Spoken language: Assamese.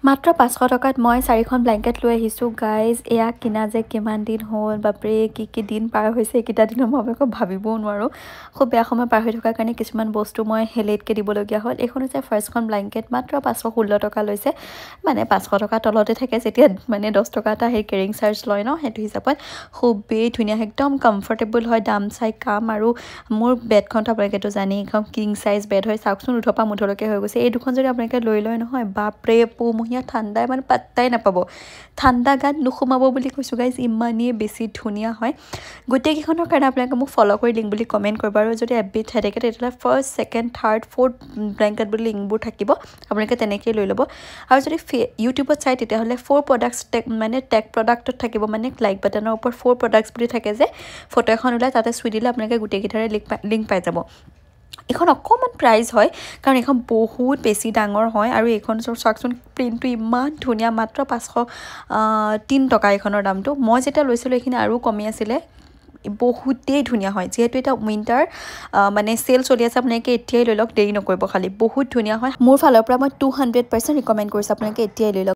মাত্ৰ 500 টকাত মই 4খন ব্লেংকেট লৈ আহিছোঁ গাইজ। এয়া কিনা যে কিমান দিন হ'ল, বাপৰে কি দিন পাৰ হৈছে। এইকেইটা দিনৰ মই আকৌ ভাবিবও নোৱাৰোঁ। খুব বেয়া সময় পাৰ হৈ থকাৰ কাৰণে কিছুমান বস্তু মই লেটকৈ দিবলগীয়া হ'ল। এইখন হৈছে ফাৰ্ষ্টখন ব্লেংকেট, মাত্ৰ 516 টকা লৈছে। মানে 500 টকাৰ তলতে থাকে যেতিয়া মানে 10 টকা এটা সেই কেৰিং চাৰ্জ লয় ন, সেইটো হিচাপত খুবেই ধুনীয়া, একদম কমফৰ্টেবল হয়। দাম চাই কাম। আৰু মোৰ বেডখনতো আপোনালোকেতো জানেই, একদম কিং চাইজ বেড হয়। চাওকচোন উঠৰ পৰা মুঠলৈকে হৈ গৈছে। এই দুখন যদি আপোনালোকে লৈ লয় নহয়, বাপৰে ঠাণ্ডাই মানে পাত্তাই নাপাব। ঠাণ্ডা গাত নোসোমাব বুলি কৈছোঁ গাইজ, ইমানেই বেছি ধুনীয়া হয়। গোটেইকেইখনৰ কাৰণে আপোনালোকে মোক ফ'ল' কৰি লিংক বুলি কমেণ্ট কৰিব। আৰু যদি এফবিত চাই থাকে তেতিয়াহ'লে first, second, third, fourth blanket বুলি লিংকবোৰ থাকিব, আপোনালোকে তেনেকৈয়ে লৈ ল'ব। আৰু যদি ইউটিউবত চাই তেতিয়াহ'লে 4 প্ৰডাক্টছ মানে টেগ প্ৰডাক্টত থাকিব, মানে লাইক বাটনৰ ওপৰত 4 প্ৰডাক্টছ বুলি থাকে যে, ফটো এখন ওলাই তাতে চুই দিলে আপোনালোকে গোটেইকেইটাৰে লিংক পাই যাব। এইখন অকণমান প্ৰাইজ হয় কাৰণ এইখন বহুত বেছি ডাঙৰ হয়। আৰু এইখন চাওকচোন, প্ৰিণ্টটো ইমান ধুনীয়া, মাত্ৰ 503 টকা এইখনৰ দামটো। মই যেতিয়া লৈছিলোঁ এইখিনি আৰু কমি আছিলে। বহুতেই ধুনীয়া হয়। যিহেতু এটা উইণ্টাৰ মানে চেল চলি আছে, আপোনালোকে এতিয়াই লৈ লওক, দেৰি নকৰিব খালি। বহুত ধুনীয়া হয়। মোৰ ফালৰ পৰা মই 200% ৰিকমেণ্ড কৰিছোঁ, আপোনালোকে এতিয়াই লৈ লওক।